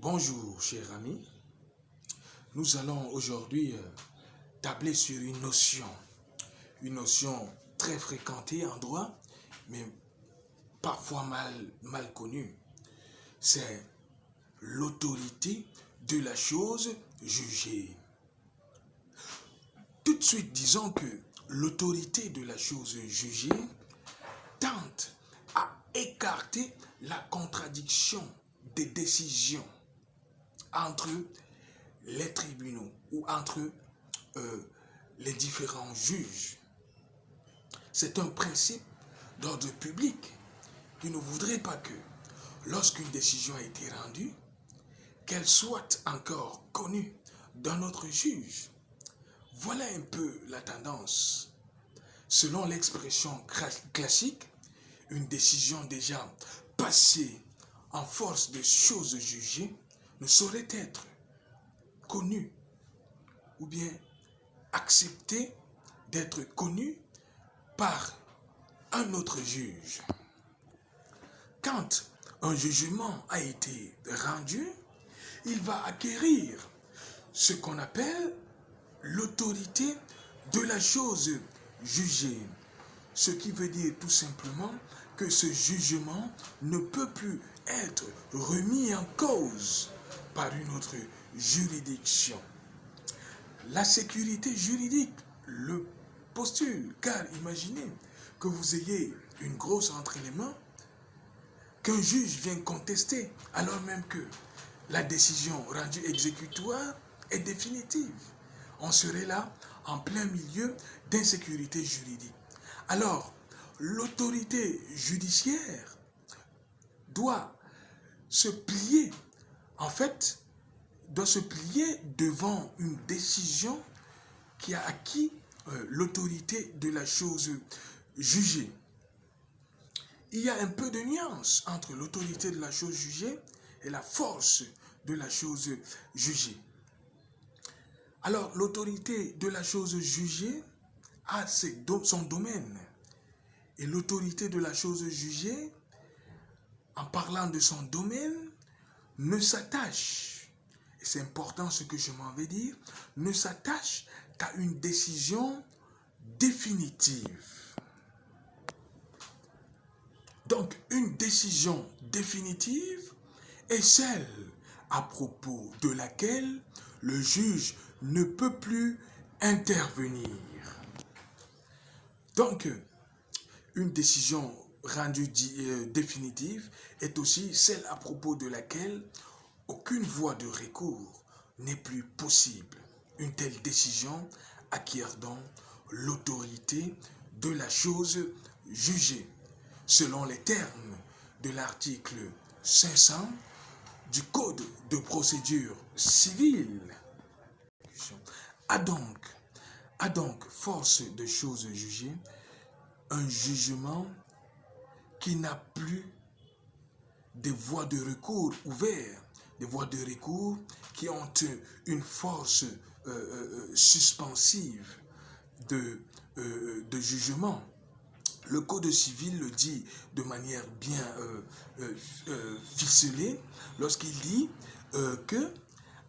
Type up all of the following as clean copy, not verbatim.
Bonjour, chers amis. Nous allons aujourd'hui tabler sur une notion très fréquentée en droit, mais parfois mal connue. C'est l'autorité de la chose jugée. Tout de suite, disons que l'autorité de la chose jugée tente à écarter la contradiction des décisions entre les tribunaux ou entre les différents juges. C'est un principe d'ordre public qui ne voudrait pas que, lorsqu'une décision a été rendue, qu'elle soit encore connue d'un autre juge. Voilà un peu la tendance. Selon l'expression classique, une décision déjà passée en force de choses jugées ne saurait être connue ou bien acceptée d'être connue par un autre juge. Quand un jugement a été rendu, il va acquérir ce qu'on appelle l'autorité de la chose jugée. Ce qui veut dire tout simplement que ce jugement ne peut plus être remis en cause par une autre juridiction. La sécurité juridique le postule, car imaginez que vous ayez une grosse entre les mains, qu'un juge vient contester, alors même que la décision rendue exécutoire est définitive. On serait là en plein milieu d'insécurité juridique. Alors, l'autorité judiciaire doit se plier, doit se plier devant une décision qui a acquis l'autorité de la chose jugée. Il y a un peu de nuance entre l'autorité de la chose jugée et la force de la chose jugée. Alors, l'autorité de la chose jugée a son domaine. Et l'autorité de la chose jugée, en parlant de son domaine, ne s'attache, et c'est important ce que je m'en vais dire, ne s'attache qu'à une décision définitive. Donc, une décision définitive est celle à propos de laquelle le juge ne peut plus intervenir. Donc, une décision rendue définitive est aussi celle à propos de laquelle aucune voie de recours n'est plus possible. Une telle décision acquiert donc l'autorité de la chose jugée, selon les termes de l'article 500 du Code de procédure civile. A donc force de chose jugée un jugement qui n'a plus des voies de recours ouvertes, des voies de recours qui ont une force suspensive de jugement. Le Code civil le dit de manière bien ficelée lorsqu'il dit que,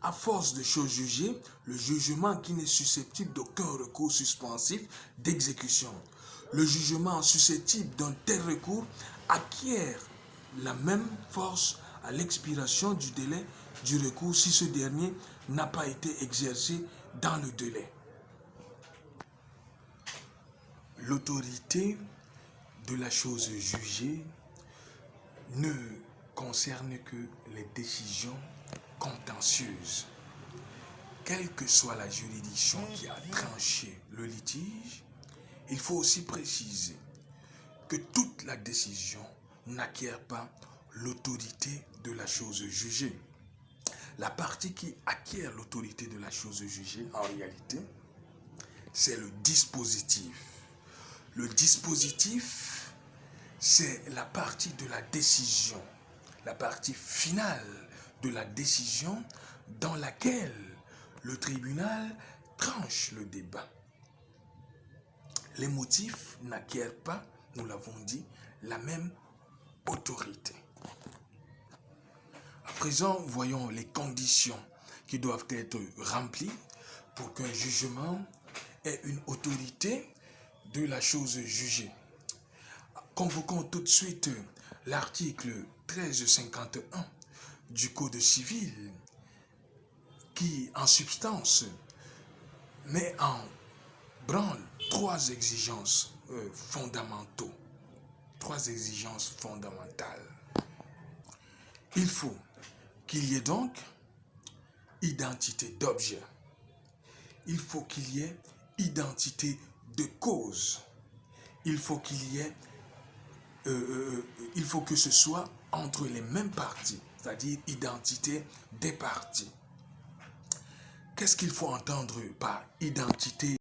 à force de choses jugées, le jugement qui n'est susceptible d'aucun recours suspensif d'exécution. Le jugement susceptible d'un tel recours acquiert la même force à l'expiration du délai du recours si ce dernier n'a pas été exercé dans le délai. L'autorité de la chose jugée ne concerne que les décisions contentieuses. Quelle que soit la juridiction qui a tranché le litige, il faut aussi préciser que toute la décision n'acquiert pas l'autorité de la chose jugée. La partie qui acquiert l'autorité de la chose jugée, en réalité, c'est le dispositif. Le dispositif, c'est la partie de la décision, la partie finale de la décision dans laquelle le tribunal tranche le débat. Les motifs n'acquièrent pas, nous l'avons dit, la même autorité. À présent, voyons les conditions qui doivent être remplies pour qu'un jugement ait une autorité de la chose jugée. Convoquons tout de suite l'article 1351 du Code civil qui, en substance, met en branle trois exigences fondamentaux. Trois exigences fondamentales. Il faut qu'il y ait donc identité d'objet. Il faut qu'il y ait identité de cause. Il faut qu'il y ait, il faut que ce soit entre les mêmes parties, c'est-à-dire identité des parties. Qu'est-ce qu'il faut entendre par identité?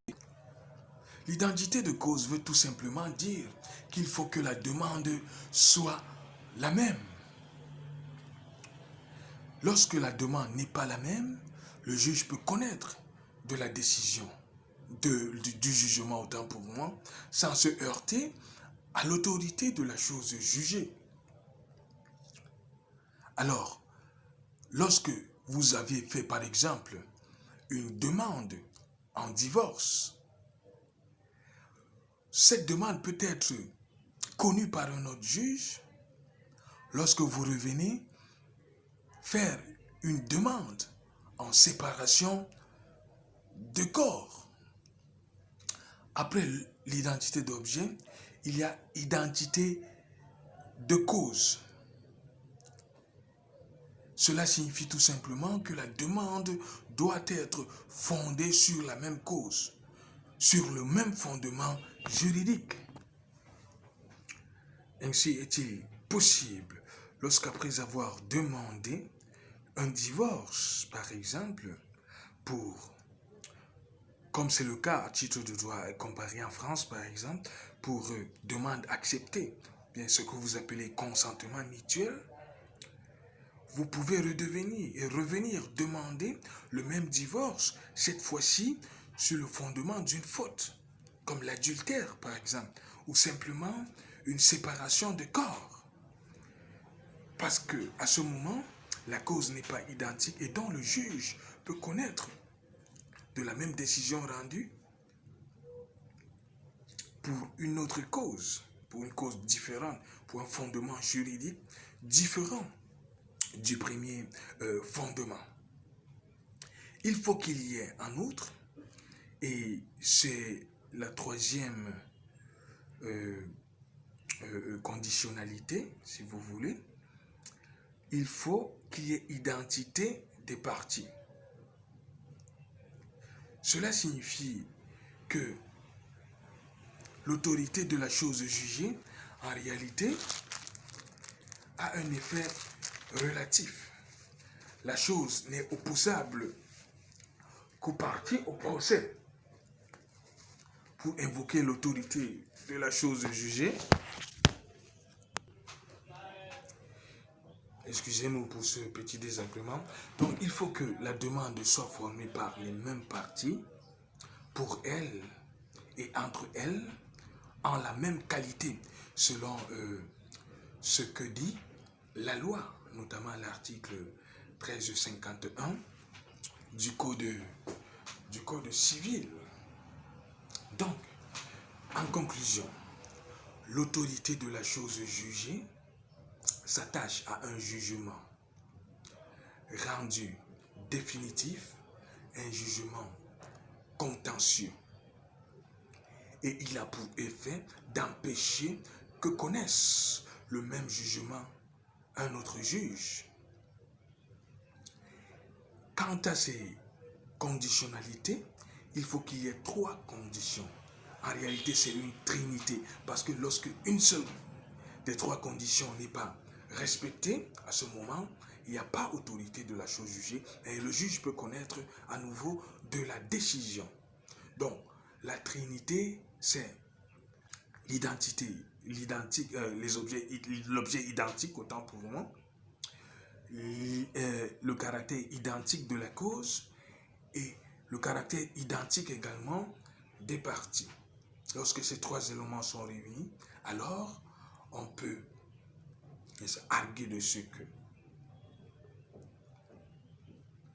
L'identité de cause veut tout simplement dire qu'il faut que la demande soit la même. Lorsque la demande n'est pas la même, le juge peut connaître de la décision, du jugement autant pour moi, sans se heurter à l'autorité de la chose jugée. Alors, lorsque vous avez fait par exemple une demande en divorce, cette demande peut être connue par un autre juge. Lorsque vous revenez faire une demande en séparation de corps, après l'identité d'objet, il y a identité de cause. Cela signifie tout simplement que la demande doit être fondée sur la même cause, sur le même fondement juridique. Ainsi est-il possible, lorsqu'après avoir demandé un divorce, par exemple, comme c'est le cas à titre de droit comparé en France, par exemple, pour demande acceptée, bien ce que vous appelez consentement mutuel, vous pouvez revenir demander le même divorce, cette fois-ci sur le fondement d'une faute, comme l'adultère par exemple, ou simplement une séparation de corps. Parce que à ce moment, la cause n'est pas identique et donc le juge peut connaître de la même décision rendue pour une autre cause, pour une cause différente, pour un fondement juridique différent du premier fondement. Il faut qu'il y ait en outre, et c'est la troisième conditionnalité, si vous voulez, il faut qu'il y ait identité des parties. Cela signifie que l'autorité de la chose jugée, en réalité, a un effet relatif. La chose n'est opposable qu'aux parties au procès. Pour invoquer l'autorité de la chose jugée, excusez-nous pour ce petit désagrément, donc il faut que la demande soit formée par les mêmes parties, pour elles et entre elles, en la même qualité, selon ce que dit la loi, notamment l'article 1351 du Code civil. Donc, en conclusion, l'autorité de la chose jugée s'attache à un jugement rendu définitif, un jugement contentieux. Et il a pour effet d'empêcher que connaisse le même jugement un autre juge. Quant à ces conditionnalités, il faut qu'il y ait trois conditions. En réalité, c'est une trinité, parce que lorsque une seule des trois conditions n'est pas respectée, à ce moment, il n'y a pas autorité de la chose jugée et le juge peut connaître à nouveau de la décision. Donc, la trinité, c'est l'identité, l'objet identique autant pour moi, le caractère identique de la cause et le caractère identique également des parties. Lorsque ces trois éléments sont réunis, alors on peut arguer de ce que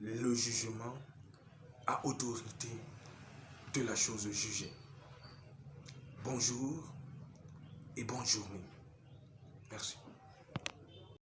le jugement à autorité de la chose jugée. Bonjour et bonne journée. Merci.